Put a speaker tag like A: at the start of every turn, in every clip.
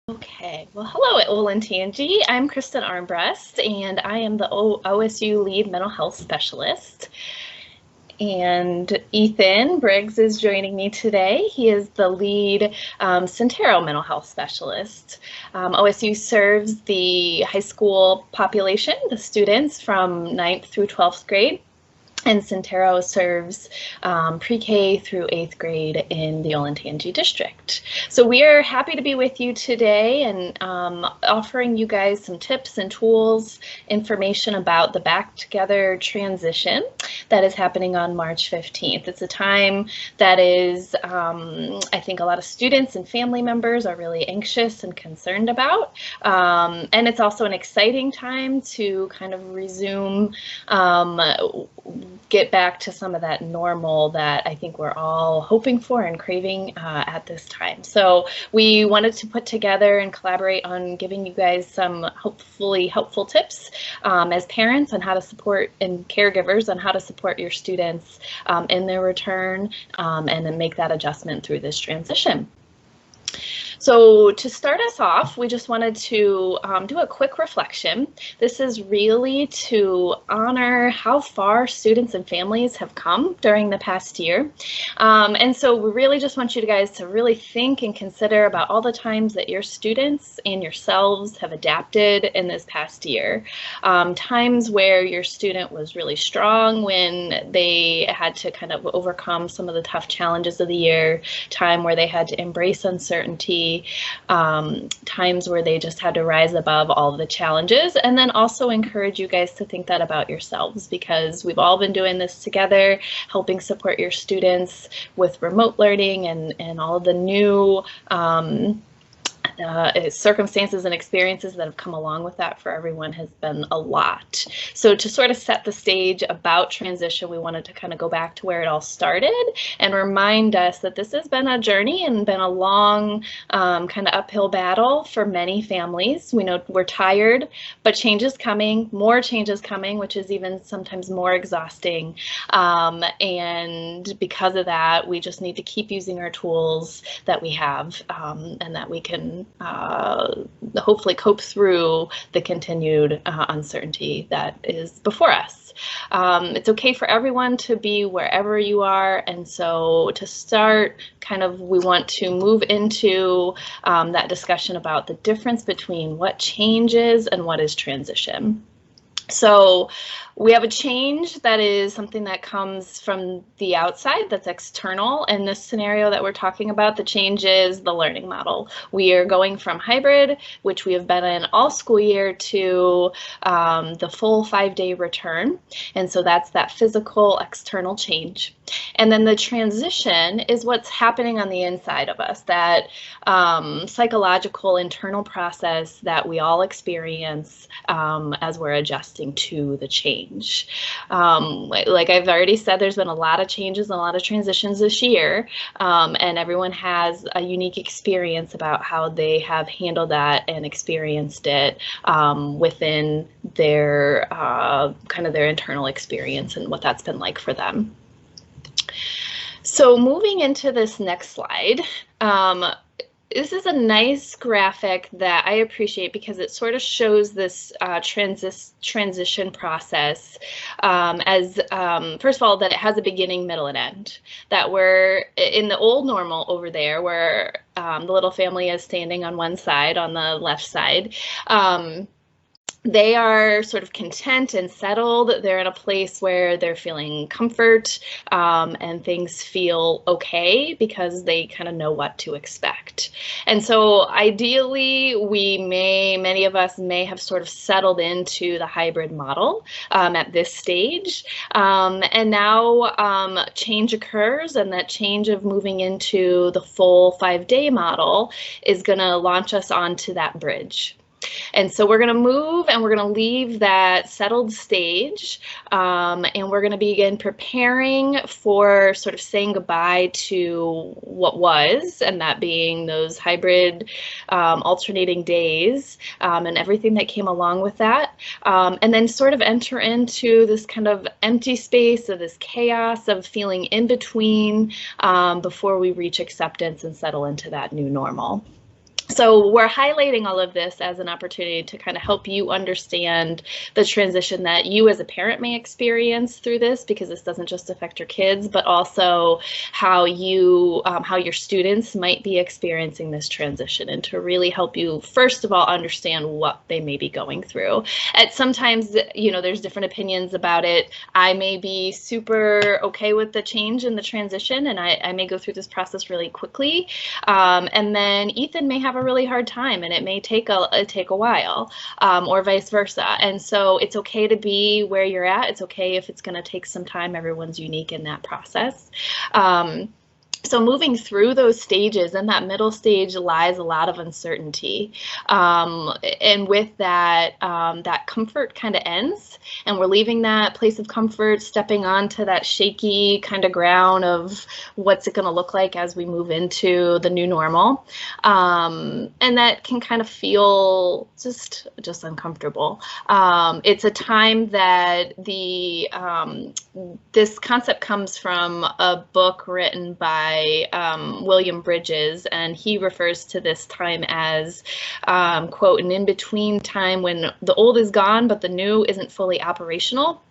A: Okay, well, hello at Olentangy. I'm Kristen Armbrust, and I am the OSU Lead Mental Health Specialist. And Ethan Briggs is joining me today. He is the lead Centero Mental Health Specialist. OSU serves the high school population, the students from 9th through 12th grade. And Centero serves pre-K through 8th grade in the Olentangy district. So we are happy to be with you today and offering you guys some tips and tools, information about the Back Together transition that is happening on March 15th. It's a time that is, I think a lot of students and family members are really anxious and concerned about. And it's also an exciting time to kind of resume get back to some of that normal that I think we're all hoping for and craving at this time. So we wanted to put together and collaborate on giving you guys some hopefully helpful tips as parents on how to support and caregivers on how to support your students in their return and then make that adjustment through this transition. So to start us off, we just wanted to do a quick reflection. This is really to honor how far students and families have come during the past year. And so we really just want you guys to really think and consider about all the times that your students and yourselves have adapted in this past year. Times where your student was really strong when they had to kind of overcome some of the tough challenges of the year, time where they had to embrace uncertainty, times where they just had to rise above all of the challenges, and then also encourage you guys to think that about yourselves, because we've all been doing this together, helping support your students with remote learning and all of the new circumstances and experiences that have come along with that for everyone has been a lot. So to sort of set the stage about transition, we wanted to kind of go back to where it all started and remind us that this has been a journey and been a long kind of uphill battle for many families. We know we're tired, but change is coming, more change is coming, which is even sometimes more exhausting. And because of that, we just need to keep using our tools that we have and that we can hopefully cope through the continued uncertainty that is before us. It's okay for everyone to be wherever you are, and so to start, kind of, we want to move into that discussion about the difference between what changes and what is transition. So we have a change that is something that comes from the outside, that's external. In this scenario that we're talking about, the change is the learning model. We are going from hybrid, which we have been in all school year, to the full 5-day return. And so that's that physical external change. And then the transition is what's happening on the inside of us, that psychological internal process that we all experience as we're adjusting to the change. Like I've already said, there's been a lot of changes and a lot of transitions this year, and everyone has a unique experience about how they have handled that and experienced it within their kind of their internal experience and what that's been like for them. So moving into this next slide, this is a nice graphic that I appreciate because it sort of shows this transition process as, first of all, that it has a beginning, middle, and end. That we're in the old normal over there where the little family is standing on one side, on the left side. They are sort of content and settled. They're in a place where they're feeling comfort and things feel okay because they kind of know what to expect. And so ideally, many of us may have sort of settled into the hybrid model at this stage. And now change occurs, and that change of moving into the full 5-day model is going to launch us onto that bridge. And so we're going to move and we're going to leave that settled stage and we're going to begin preparing for sort of saying goodbye to what was, and that being those hybrid alternating days and everything that came along with that. And then sort of enter into this kind of empty space of this chaos of feeling in between before we reach acceptance and settle into that new normal. So we're highlighting all of this as an opportunity to kind of help you understand the transition that you as a parent may experience through this, because this doesn't just affect your kids, but also how your students might be experiencing this transition, and to really help you, first of all, understand what they may be going through. And sometimes, there's different opinions about it. I may be super okay with the change and the transition, and I may go through this process really quickly. And then Ethan may have a really hard time, and it may take a while, or vice versa. And so it's okay to be where you're at. It's okay if it's going to take some time. Everyone's unique in that process. So moving through those stages, in that middle stage lies a lot of uncertainty. And with that, that comfort kind of ends, and we're leaving that place of comfort, stepping onto that shaky kind of ground of what's it going to look like as we move into the new normal. And that can kind of feel just uncomfortable. It's a time that this concept comes from a book written by William Bridges, and he refers to this time as, quote, an in-between time when the old is gone but the new isn't fully operational.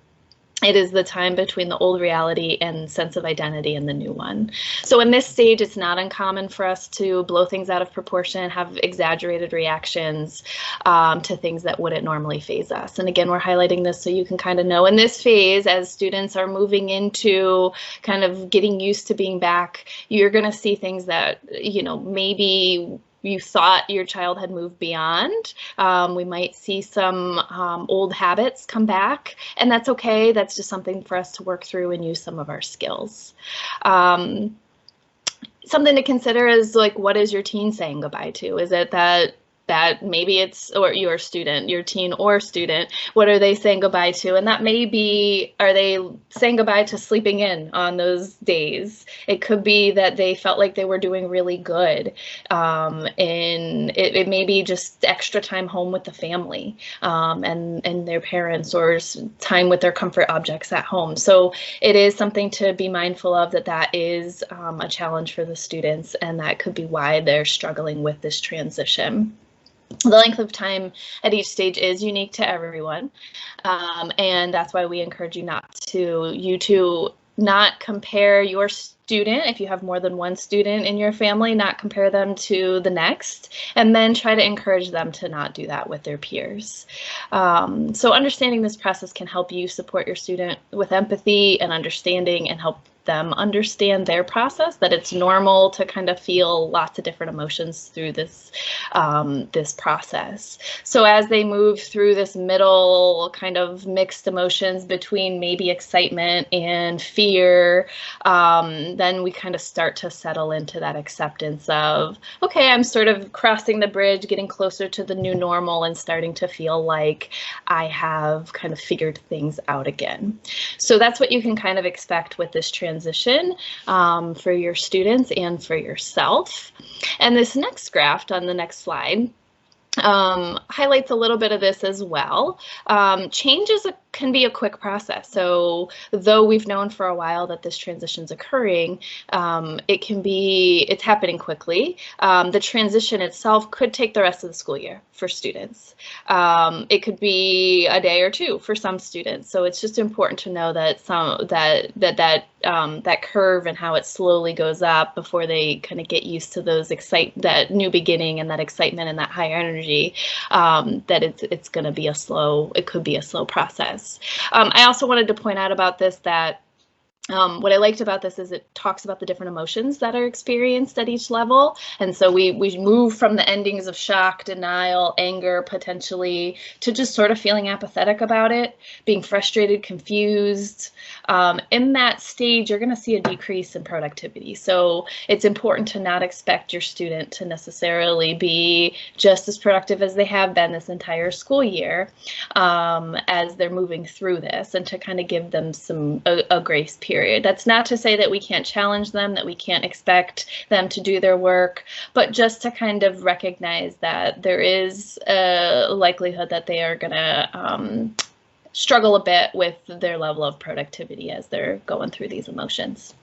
A: It is the time between the old reality and sense of identity and the new one. So in this stage, it's not uncommon for us to blow things out of proportion, have exaggerated reactions to things that wouldn't normally phase us. And again, we're highlighting this so you can kind of know in this phase, as students are moving into kind of getting used to being back, you're going to see things that, maybe you thought your child had moved beyond. We might see some old habits come back, and that's okay. That's just something for us to work through and use some of our skills. Something to consider is, like, what is your teen saying goodbye to? Is it that maybe it's, or your student, your teen or student, what are they saying goodbye to? And that may be, are they saying goodbye to sleeping in on those days? It could be that they felt like they were doing really good. And it may be just extra time home with the family and their parents, or time with their comfort objects at home. So it is something to be mindful of, that is a challenge for the students, and that could be why they're struggling with this transition. The length of time at each stage is unique to everyone, and that's why we encourage you to not compare your student, if you have more than one student in your family, not compare them to the next, and then try to encourage them to not do that with their peers. So understanding this process can help you support your student with empathy and understanding, and help them understand their process, that it's normal to kind of feel lots of different emotions through this this process. So as they move through this middle kind of mixed emotions between maybe excitement and fear, then we kind of start to settle into that acceptance of, okay, I'm sort of crossing the bridge, getting closer to the new normal, and starting to feel like I have kind of figured things out again. So that's what you can kind of expect with this transition for your students and for yourself. And this next graph on the next slide highlights a little bit of this as well. Change can be a quick process. So though we've known for a while that this transition's occurring, it's happening quickly. The transition itself could take the rest of the school year for students. It could be a day or two for some students. So it's just important to know that that curve and how it slowly goes up before they kind of get used to that new beginning and that excitement and that higher energy, that it's going to be it could be a slow process. I also wanted to point out about this that what I liked about this is it talks about the different emotions that are experienced at each level. And so we move from the endings of shock, denial, anger, potentially, to just sort of feeling apathetic about it, being frustrated, confused. In that stage, you're going to see a decrease in productivity. So it's important to not expect your student to necessarily be just as productive as they have been this entire school year as they're moving through this, and to kind of give them a grace period. That's not to say that we can't challenge them, that we can't expect them to do their work, but just to kind of recognize that there is a likelihood that they are going to struggle a bit with their level of productivity as they're going through these emotions.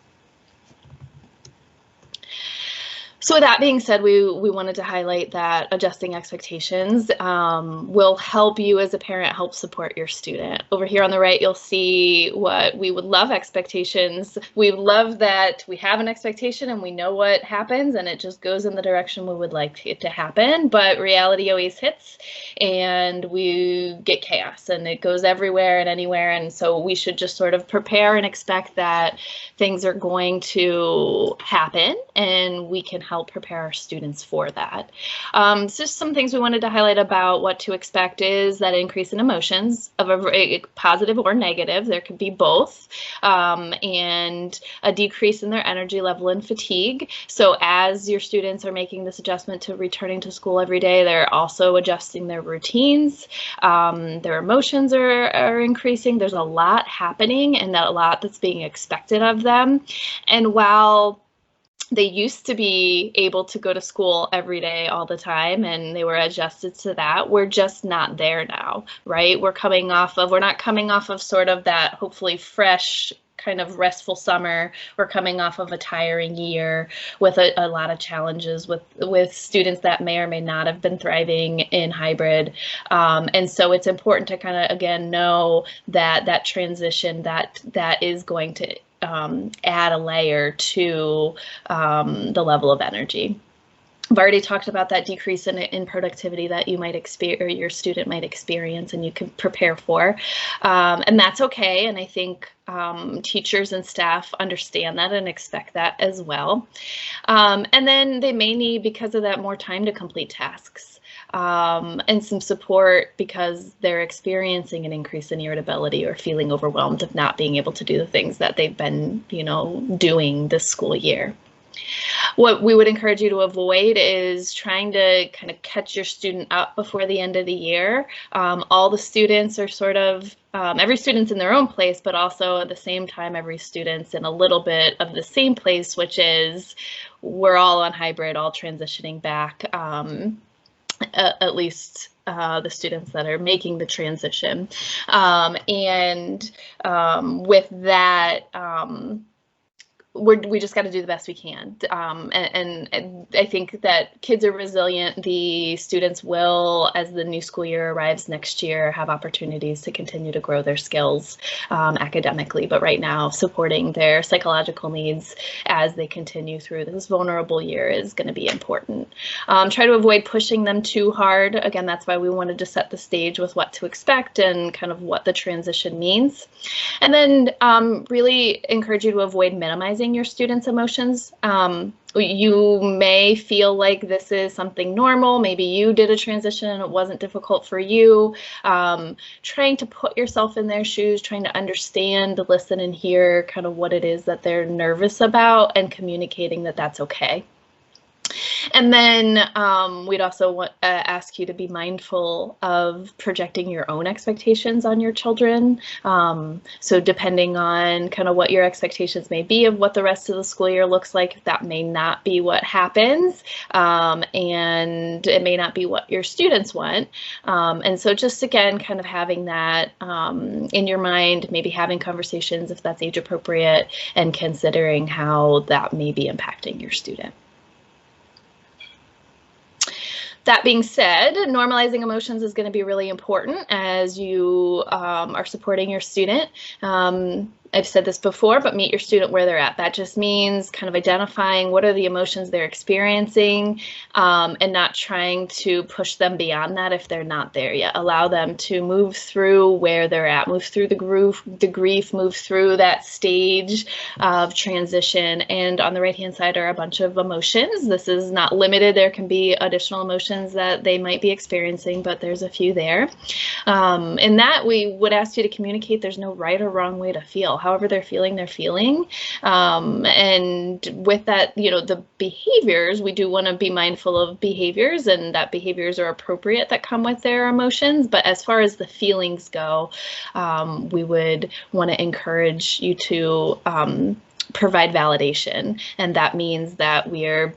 A: So with that being said, we wanted to highlight that adjusting expectations will help you as a parent help support your student. Over here on the right, you'll see what we would love expectations. We love that we have an expectation and we know what happens and it just goes in the direction we would like it to happen, but reality always hits and we get chaos and it goes everywhere and anywhere. And so we should just sort of prepare and expect that things are going to happen and we can help prepare our students for that. So just some things we wanted to highlight about what to expect is that increase in emotions of a positive or negative, there could be both, and a decrease in their energy level and fatigue. So as your students are making this adjustment to returning to school every day, they're also adjusting their routines. Their emotions are increasing. There's a lot happening and a lot that's being expected of them. And while they used to be able to go to school every day all the time and they were adjusted to that, we're just not there now, right? We're not coming off of sort of that hopefully fresh kind of restful summer. We're coming off of a tiring year with a lot of challenges with students that may or may not have been thriving in hybrid. And so it's important to kind of, again, know that that transition that is going to add a layer to the level of energy. I've already talked about that decrease in productivity that you might experience or your student might experience and you can prepare for. And that's okay. And I think teachers and staff understand that and expect that as well. And then they may need, because of that, more time to complete tasks. And some support because they're experiencing an increase in irritability or feeling overwhelmed of not being able to do the things that they've been, doing this school year. What we would encourage you to avoid is trying to kind of catch your student up before the end of the year. All the students are sort of, every student's in their own place, but also at the same time, every student's in a little bit of the same place, which is we're all on hybrid, all transitioning back. At least the students that are making the transition. With that, we just got to do the best we can. And I think that kids are resilient. The students will, as the new school year arrives next year, have opportunities to continue to grow their skills academically. But right now, supporting their psychological needs as they continue through this vulnerable year is going to be important. Try to avoid pushing them too hard. Again, that's why we wanted to set the stage with what to expect and kind of what the transition means. And then really encourage you to avoid minimizing your students' emotions. You may feel like this is something normal. Maybe you did a transition and it wasn't difficult for you. Trying to put yourself in their shoes, trying to understand, listen, and hear kind of what it is that they're nervous about and communicating that that's okay. And then we'd also ask you to be mindful of projecting your own expectations on your children. So depending on kind of what your expectations may be of what the rest of the school year looks like, that may not be what happens, and it may not be what your students want. And so just again, kind of having that in your mind, maybe having conversations if that's age appropriate, and considering how that may be impacting your student. That being said, normalizing emotions is going to be really important as you are supporting your student. I've said this before, but meet your student where they're at. That just means kind of identifying what are the emotions they're experiencing, and not trying to push them beyond that if they're not there yet. Allow them to move through where they're at, move through the grief, move through that stage of transition. And on the right-hand side are a bunch of emotions. This is not limited. There can be additional emotions that they might be experiencing, but there's a few there. In that, we would ask you to communicate there's no right or wrong way to feel. However they're feeling, they're feeling. And with that, the behaviors, we do want to be mindful of behaviors and that behaviors are appropriate that come with their emotions. But as far as the feelings go, we would want to encourage you to provide validation. And that means that we are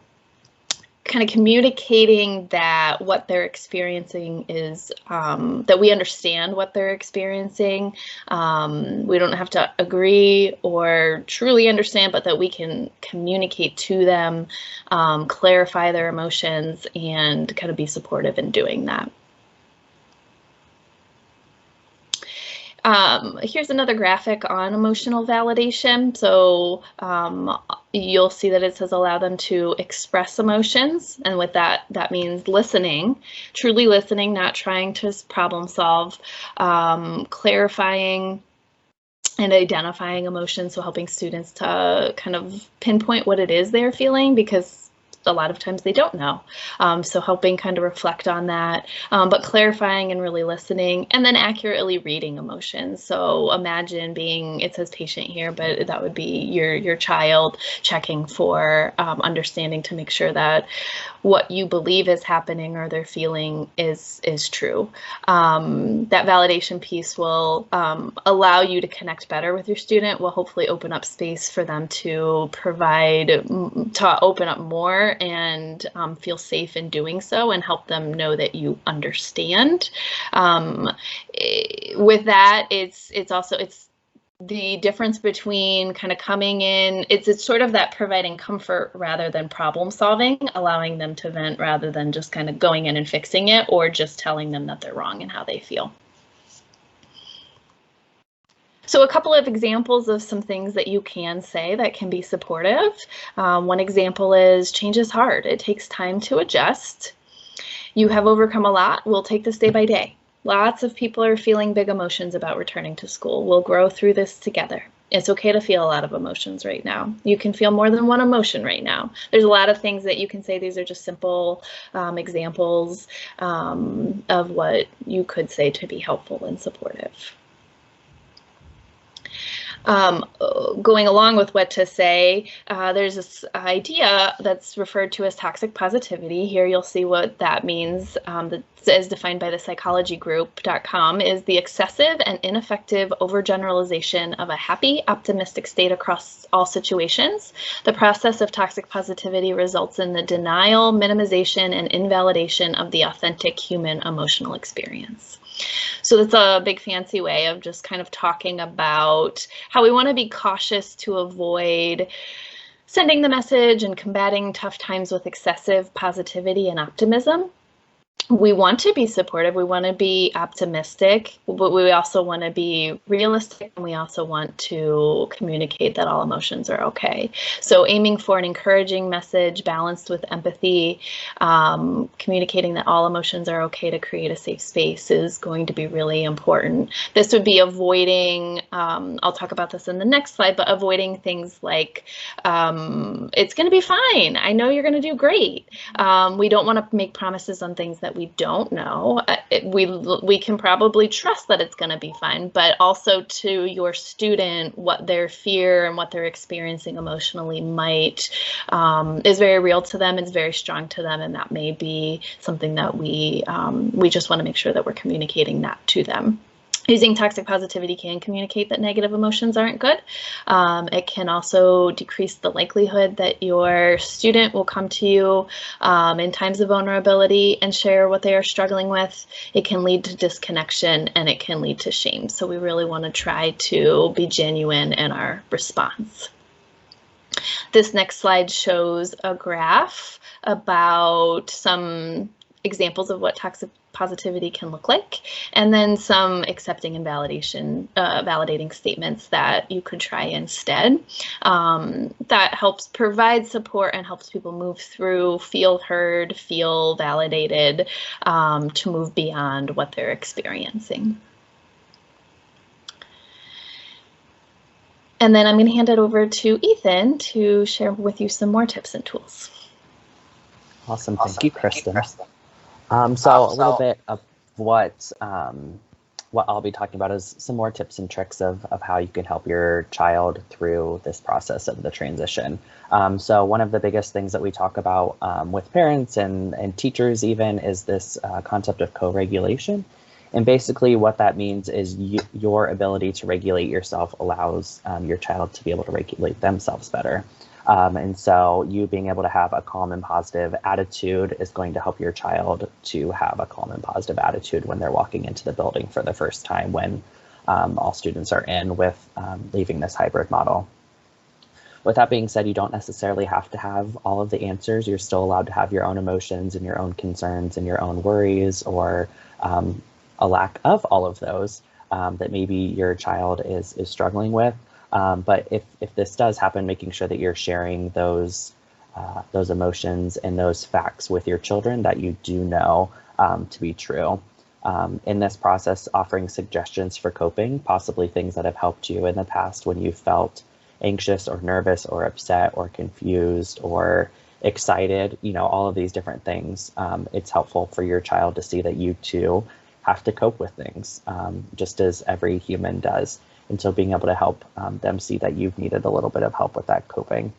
A: kind of communicating that what they're experiencing is, that we understand what they're experiencing. We don't have to agree or truly understand, but that we can communicate to them, clarify their emotions, and kind of be supportive in doing that. Here's another graphic on emotional validation. So you'll see that it says allow them to express emotions. And with that, that means listening, truly listening, not trying to problem solve, clarifying and identifying emotions. So helping students to kind of pinpoint what it is they're feeling, because a lot of times they don't know. So helping kind of reflect on that, but clarifying and really listening, and then accurately reading emotions. So imagine being, it says patient here, but that would be your child checking for understanding to make sure that what you believe is happening or they're feeling is true. That validation piece will allow you to connect better with your student, will hopefully open up space for them to open up more and feel safe in doing so, and help them know that you understand. With that, it's the difference between kind of coming in, it's sort of that providing comfort rather than problem solving, allowing them to vent rather than just kind of going in and fixing it, or just telling them that they're wrong and how they feel. So a couple of examples of some things that you can say that can be supportive. One example is change is hard. It takes time to adjust. You have overcome a lot. We'll take this day by day. Lots of people are feeling big emotions about returning to school. We'll grow through this together. It's okay to feel a lot of emotions right now. You can feel more than one emotion right now. There's a lot of things that you can say. These are just simple examples of what you could say to be helpful and supportive. Going along with what to say, there's this idea that's referred to as toxic positivity. Here you'll see what that means. As defined by the psychologygroup.com, is the excessive and ineffective overgeneralization of a happy, optimistic state across all situations. The process of toxic positivity results in the denial, minimization, and invalidation of the authentic human emotional experience. So that's a big fancy way of just kind of talking about how we want to be cautious to avoid sending the message and combating tough times with excessive positivity and optimism. We want to be supportive, we want to be optimistic, but we also want to be realistic, and we also want to communicate that all emotions are okay. So aiming for an encouraging message balanced with empathy, communicating that all emotions are okay to create a safe space is going to be really important. This would be avoiding, I'll talk about this in the next slide, but avoiding things like, it's going to be fine, I know you're going to do great. We don't want to make promises on things that we don't know. We can probably trust that it's going to be fine, but also to your student, what their fear and what they're experiencing emotionally might is very real to them, it's very strong to them, and that may be something that we just want to make sure that we're communicating that to them. Using toxic positivity can communicate that negative emotions aren't good. It can also decrease the likelihood that your student will come to you in times of vulnerability and share what they are struggling with. It can lead to disconnection, and it can lead to shame. So we really want to try to be genuine in our response. This next slide shows a graph about some examples of what toxic positivity can look like, and then some accepting and validating statements that you could try instead. That helps provide support and helps people move through, feel heard, feel validated, to move beyond what they're experiencing. And then I'm going to hand it over to Ethan to share with you some more tips and tools.
B: Awesome. Thank you, Kristen. So a little bit of what I'll be talking about is some more tips and tricks of how you can help your child through this process of the transition. So one of the biggest things that we talk about with parents and teachers even is this concept of co-regulation. And basically what that means is your ability to regulate yourself allows your child to be able to regulate themselves better. And so you being able to have a calm and positive attitude is going to help your child to have a calm and positive attitude when they're walking into the building for the first time, when all students are in with leaving this hybrid model. With that being said, you don't necessarily have to have all of the answers. You're still allowed to have your own emotions and your own concerns and your own worries, or a lack of all of those that maybe your child is struggling with. But if this does happen, making sure that you're sharing those emotions and those facts with your children that you do know to be true. In this process, offering suggestions for coping, possibly things that have helped you in the past when you felt anxious or nervous or upset or confused or excited, all of these different things. It's helpful for your child to see that you too have to cope with things, just as every human does. And so being able to help them see that you've needed a little bit of help with that coping.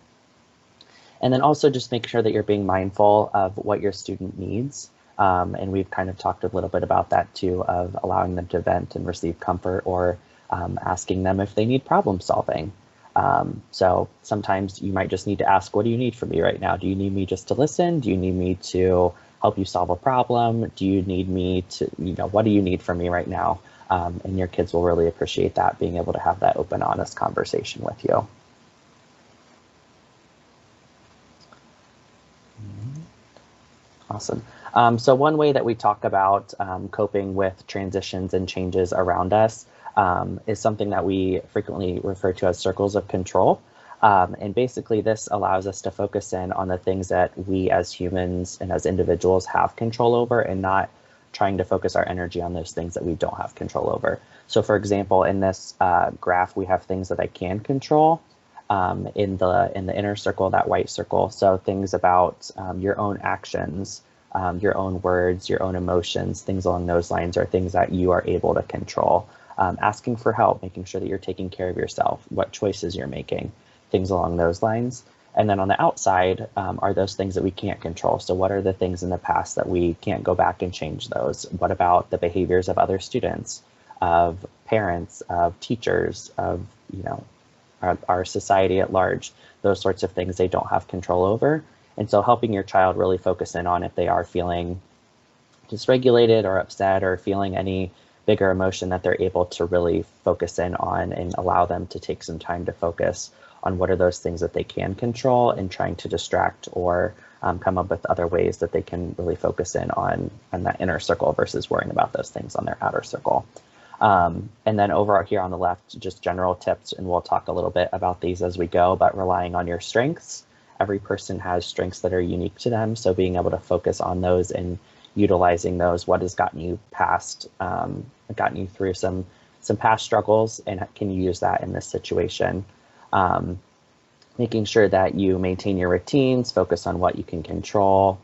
B: And then also just make sure that you're being mindful of what your student needs. And we've kind of talked a little bit about that too, of allowing them to vent and receive comfort, or asking them if they need problem solving. So sometimes you might just need to ask, what do you need from me right now? Do you need me just to listen? Do you need me to help you solve a problem? Do you need me to, what do you need from me right now? And your kids will really appreciate that, being able to have that open, honest conversation with you. Awesome. So one way that we talk about coping with transitions and changes around us is something that we frequently refer to as circles of control. And basically this allows us to focus in on the things that we as humans and as individuals have control over, and not trying to focus our energy on those things that we don't have control over. So for example, in this graph, we have things that I can control in the inner circle, that white circle. So things about your own actions, your own words, your own emotions, things along those lines are things that you are able to control. Asking for help, making sure that you're taking care of yourself, what choices you're making, things along those lines. And then on the outside are those things that we can't control. So what are the things in the past that we can't go back and change those? What about the behaviors of other students, of parents, of teachers, of our society at large? Those sorts of things they don't have control over. And so helping your child really focus in on if they are feeling dysregulated or upset or feeling any bigger emotion, that they're able to really focus in on and allow them to take some time to focus on what are those things that they can control, and trying to distract or come up with other ways that they can really focus in on that inner circle versus worrying about those things on their outer circle. And then over here on the left, just general tips, and we'll talk a little bit about these as we go, but relying on your strengths. Every person has strengths that are unique to them, so being able to focus on those and utilizing those. What has gotten you through some past struggles, and can you use that in this situation? Making sure that you maintain your routines, focus on what you can control,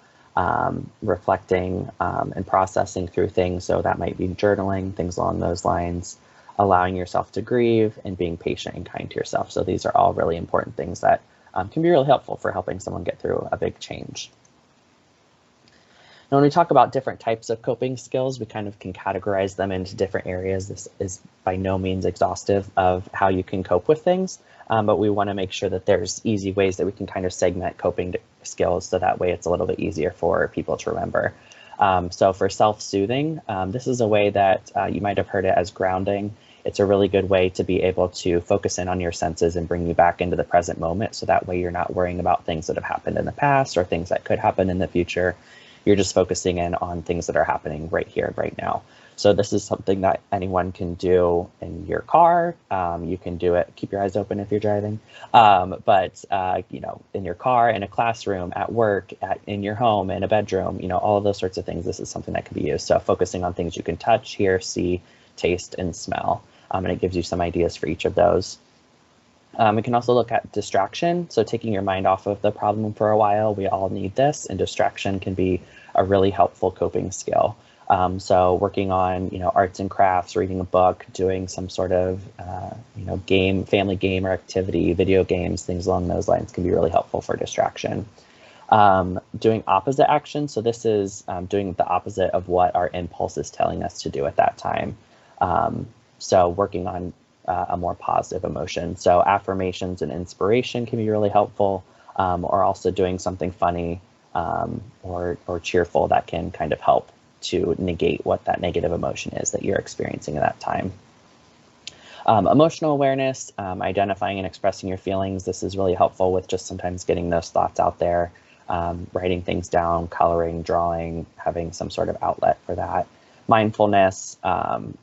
B: reflecting and processing through things. So that might be journaling, things along those lines, allowing yourself to grieve, and being patient and kind to yourself. So these are all really important things that can be really helpful for helping someone get through a big change. Now, when we talk about different types of coping skills, we kind of can categorize them into different areas. This is by no means exhaustive of how you can cope with things, but we want to make sure that there's easy ways that we can kind of segment coping skills, so that way it's a little bit easier for people to remember. So for self-soothing, this is a way that you might have heard it as grounding. It's a really good way to be able to focus in on your senses and bring you back into the present moment. So that way you're not worrying about things that have happened in the past or things that could happen in the future. You're just focusing in on things that are happening right here, right now. So this is something that anyone can do in your car. You can do it, keep your eyes open if you're driving, but in your car, in a classroom, at work, in your home, in a bedroom, all of those sorts of things. This is something that can be used. So focusing on things you can touch, hear, see, taste, and smell. And it gives you some ideas for each of those. We can also look at distraction. So taking your mind off of the problem for a while. We all need this, and distraction can be a really helpful coping skill. So working on, arts and crafts, reading a book, doing some sort of, family game or activity, video games, things along those lines can be really helpful for distraction. Doing opposite action. So this is doing the opposite of what our impulse is telling us to do at that time. So working on a more positive emotion. So affirmations and inspiration can be really helpful. or also doing something funny or cheerful that can kind of help to negate what that negative emotion is that you're experiencing at that time. Emotional awareness, identifying and expressing your feelings. This is really helpful with just sometimes getting those thoughts out there, writing things down, coloring, drawing, having some sort of outlet for that. Mindfulness,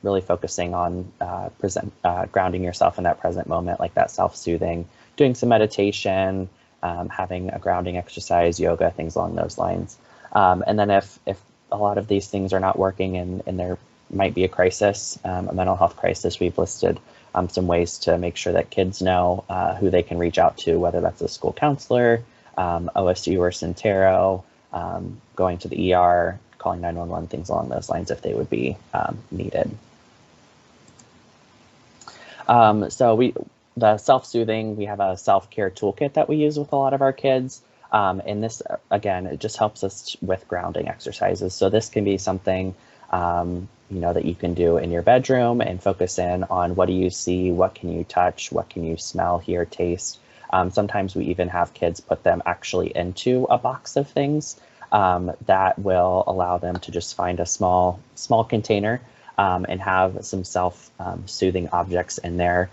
B: really focusing on grounding yourself in that present moment, like that self-soothing, doing some meditation, having a grounding exercise, yoga, things along those lines. And then if a lot of these things are not working and there might be a crisis, a mental health crisis, we've listed some ways to make sure that kids know who they can reach out to, whether that's a school counselor, OSU or Centero, going to the ER, calling 911, things along those lines if they would be needed. So the self-soothing, we have a self-care toolkit that we use with a lot of our kids. And this, again, it just helps us with grounding exercises. So this can be something, that you can do in your bedroom and focus in on what do you see, what can you touch, what can you smell, hear, taste. Sometimes we even have kids put them actually into a box of things that will allow them to just find a small container and have some self-soothing objects in there.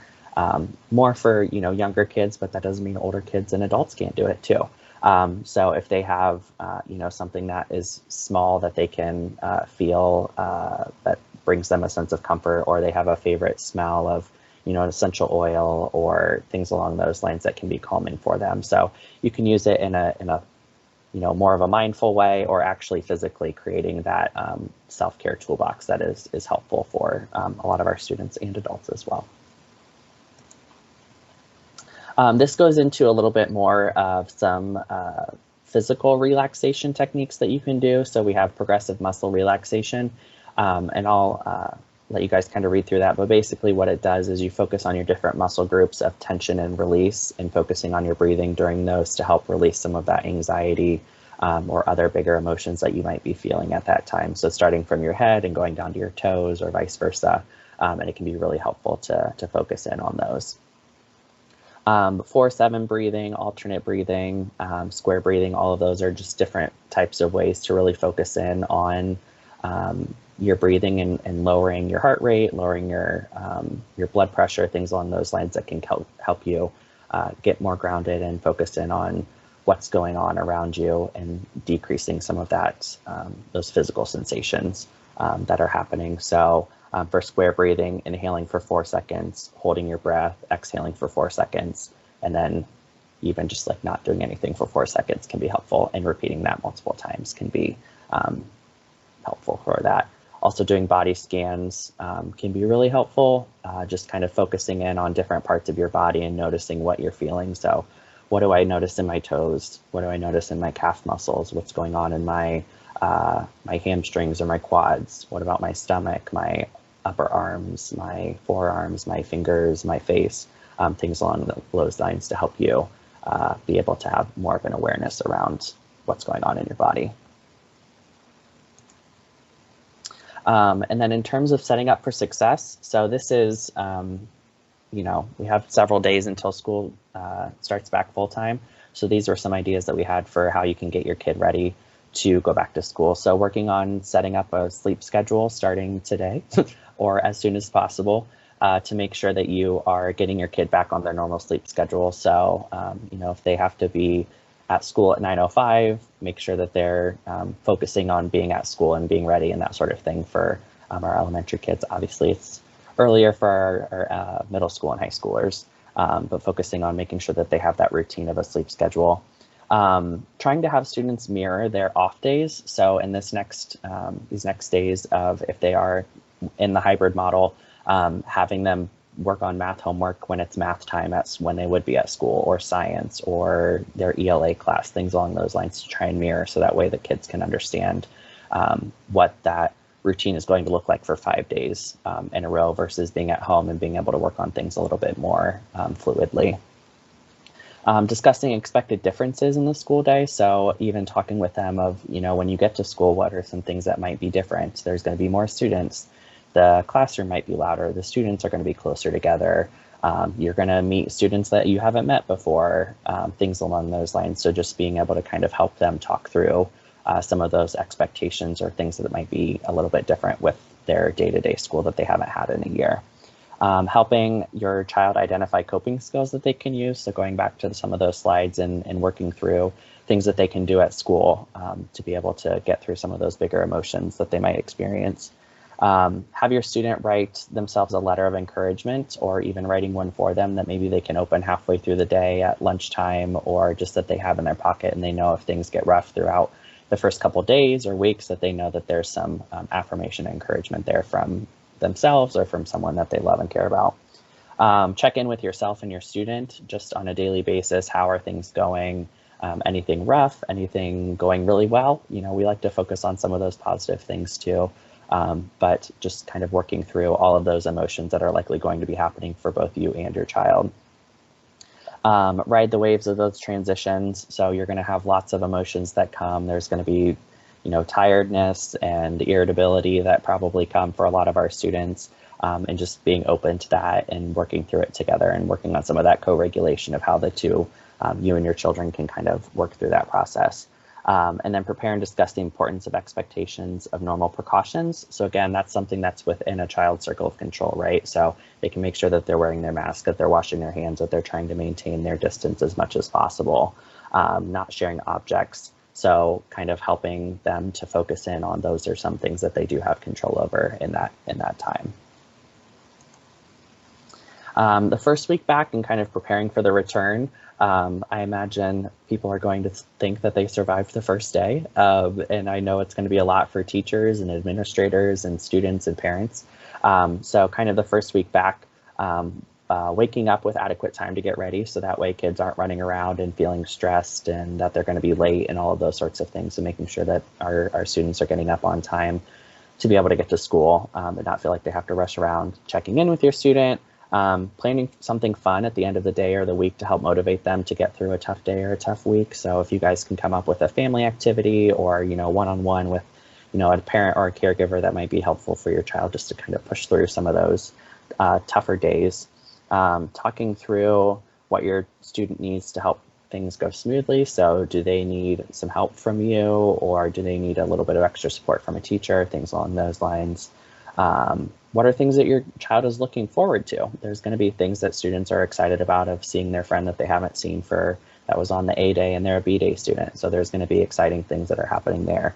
B: More for younger kids, but that doesn't mean older kids and adults can't do it too. So if they have something that is small that they can feel that brings them a sense of comfort, or they have a favorite smell of an essential oil or things along those lines that can be calming for them. So you can use it in a more of a mindful way, or actually physically creating that self-care toolbox that is helpful for a lot of our students and adults as well. This goes into a little bit more of some physical relaxation techniques that you can do. So we have progressive muscle relaxation, and I'll let you guys kind of read through that. But basically what it does is you focus on your different muscle groups of tension and release, and focusing on your breathing during those to help release some of that anxiety or other bigger emotions that you might be feeling at that time. So starting from your head and going down to your toes or vice versa. And it can be really helpful to focus in on those. 4-7 breathing, alternate breathing, square breathing, all of those are just different types of ways to really focus in on your breathing and lowering your heart rate, lowering your blood pressure, things along those lines that can help you get more grounded and focus in on what's going on around you and decreasing some of that, those physical sensations that are happening. So for square breathing, inhaling for 4 seconds, holding your breath, exhaling for 4 seconds, and then even just like not doing anything for 4 seconds can be helpful, and repeating that multiple times can be helpful for that. Also doing body scans can be really helpful, just kind of focusing in on different parts of your body and noticing what you're feeling. So what do I notice in my toes? What do I notice in my calf muscles? What's going on in my hamstrings or my quads? What about my stomach, my upper arms, my forearms, my fingers, my face, things along those lines to help you be able to have more of an awareness around what's going on in your body. And then in terms of setting up for success, so this is, we have several days until school starts back full time. So these were some ideas that we had for how you can get your kid ready to go back to school. So working on setting up a sleep schedule starting today or as soon as possible to make sure that you are getting your kid back on their normal sleep schedule. So, if they have to be at school at 9:05, make sure that they're focusing on being at school and being ready and that sort of thing for our elementary kids. Obviously, it's earlier for our middle school and high schoolers, but focusing on making sure that they have that routine of a sleep schedule. Trying to have students mirror their off days. So in these next days of, if they are in the hybrid model, having them work on math homework when it's math time, that's when they would be at school, or science or their ELA class, things along those lines, to try and mirror, so that way the kids can understand what that routine is going to look like for 5 days in a row, versus being at home and being able to work on things a little bit more fluidly. Discussing expected differences in the school day. So even talking with them of, when you get to school, what are some things that might be different? There's going to be more students. The classroom might be louder. The students are going to be closer together. You're going to meet students that you haven't met before, things along those lines. So just being able to kind of help them talk through some of those expectations or things that might be a little bit different with their day-to-day school that they haven't had in a year. Helping your child identify coping skills that they can use. So going back to some of those slides and working through things that they can do at school to be able to get through some of those bigger emotions that they might experience. Have your student write themselves a letter of encouragement, or even writing one for them that maybe they can open halfway through the day at lunchtime, or just that they have in their pocket, and they know if things get rough throughout the first couple days or weeks, that they know that there's some affirmation and encouragement there from themselves or from someone that they love and care about. Check in with yourself and your student just on a daily basis. How are things going? Anything rough, anything going really well? We like to focus on some of those positive things too, but just kind of working through all of those emotions that are likely going to be happening for both you and your child. Ride the waves of those transitions. So you're going to have lots of emotions that come. There's going to be, tiredness and irritability that probably come for a lot of our students, and just being open to that and working through it together and working on some of that co-regulation of how the two, you and your children, can kind of work through that process. And then prepare and discuss the importance of expectations of normal precautions. So again, that's something that's within a child's circle of control, right? So they can make sure that they're wearing their mask, that they're washing their hands, that they're trying to maintain their distance as much as possible, not sharing objects. So kind of helping them to focus in on those are some things that they do have control over in that time. The first week back and kind of preparing for the return, I imagine people are going to think that they survived the first day. And I know it's going to be a lot for teachers and administrators and students and parents. So kind of the first week back, waking up with adequate time to get ready. So that way kids aren't running around and feeling stressed and that they're going to be late and all of those sorts of things. So making sure that our students are getting up on time to be able to get to school, and not feel like they have to rush around. Checking in with your student, planning something fun at the end of the day or the week to help motivate them to get through a tough day or a tough week. So if you guys can come up with a family activity or, one-on-one with, a parent or a caregiver, that might be helpful for your child just to kind of push through some of those tougher days. Talking through what your student needs to help things go smoothly. So do they need some help from you, or do they need a little bit of extra support from a teacher, things along those lines. What are things that your child is looking forward to? There's going to be things that students are excited about, of seeing their friend that they haven't seen that was on the A day and they're a B day student. So there's going to be exciting things that are happening there.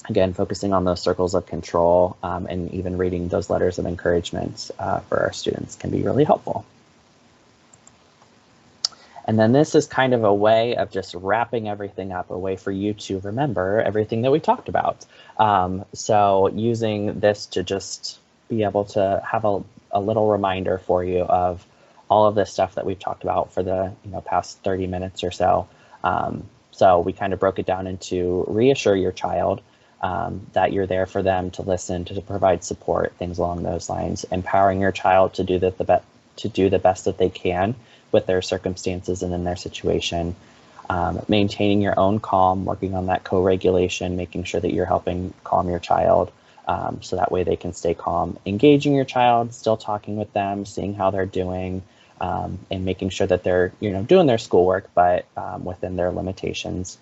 B: Again, focusing on those circles of control, and even reading those letters of encouragement for our students can be really helpful. And then this is kind of a way of just wrapping everything up, a way for you to remember everything that we talked about. So using this to just be able to have a little reminder for you of all of this stuff that we've talked about for the past 30 minutes or so. So we kind of broke it down into reassure your child that you're there for them, to listen, to provide support, things along those lines. Empowering your child to do the best that they can with their circumstances and in their situation. Maintaining your own calm, working on that co-regulation, making sure that you're helping calm your child, so that way they can stay calm. Engaging your child, still talking with them, seeing how they're doing, and making sure that they're doing their schoolwork, but within their limitations.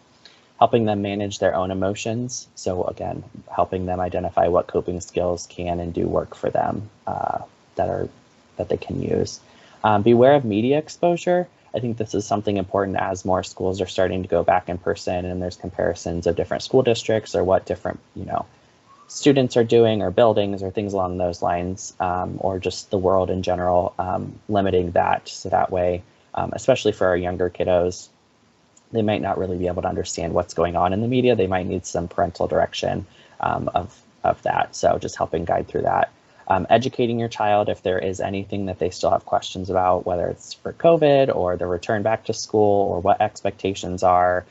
B: Helping them manage their own emotions. So again, helping them identify what coping skills can and do work for them that they can use. Beware of media exposure. I think this is something important as more schools are starting to go back in person, and there's comparisons of different school districts or what different students are doing, or buildings, or things along those lines, or just the world in general, limiting that. So that way, especially for our younger kiddos, they might not really be able to understand what's going on in the media. They might need some parental direction of that. So just helping guide through that. Educating your child if there is anything that they still have questions about, whether it's for COVID or the return back to school, or what expectations are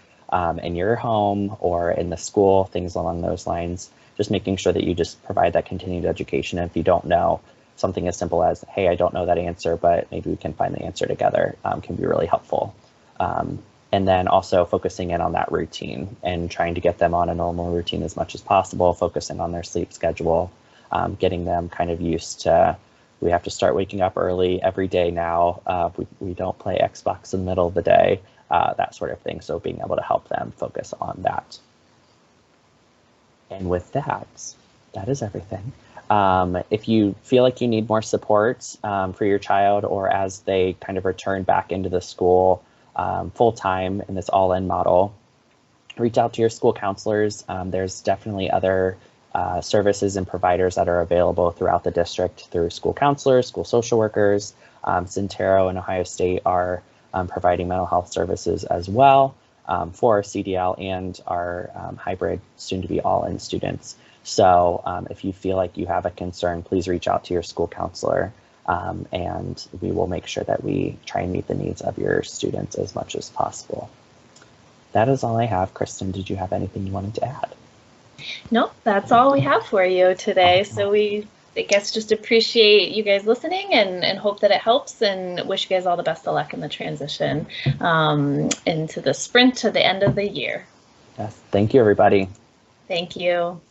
B: in your home or in the school, things along those lines. Just making sure that you just provide that continued education. If you don't know, something as simple as, hey, I don't know that answer, but maybe we can find the answer together, can be really helpful. And then also focusing in on that routine and trying to get them on a normal routine as much as possible, focusing on their sleep schedule, getting them kind of used to we have to start waking up early every day now. We don't play Xbox in the middle of the day, that sort of thing. So being able to help them focus on that. And with that, that is everything. If you feel like you need more support for your child, or as they kind of return back into the school full-time in this all-in model, reach out to your school counselors. There's definitely other services and providers that are available throughout the district through school counselors, school social workers. Centero and Ohio State are providing mental health services as well for our CDL and our hybrid, soon-to-be all-in students. So if you feel like you have a concern, please reach out to your school counselor, and we will make sure that we try and meet the needs of your students as much as possible. That is all I have. Kristen, did you have anything you wanted to add?
A: No, that's all we have for you today. So we, I guess, just appreciate you guys listening and hope that it helps, and wish you guys all the best of luck in the transition into the sprint to the end of the year.
B: Yes, thank you, everybody.
A: Thank you.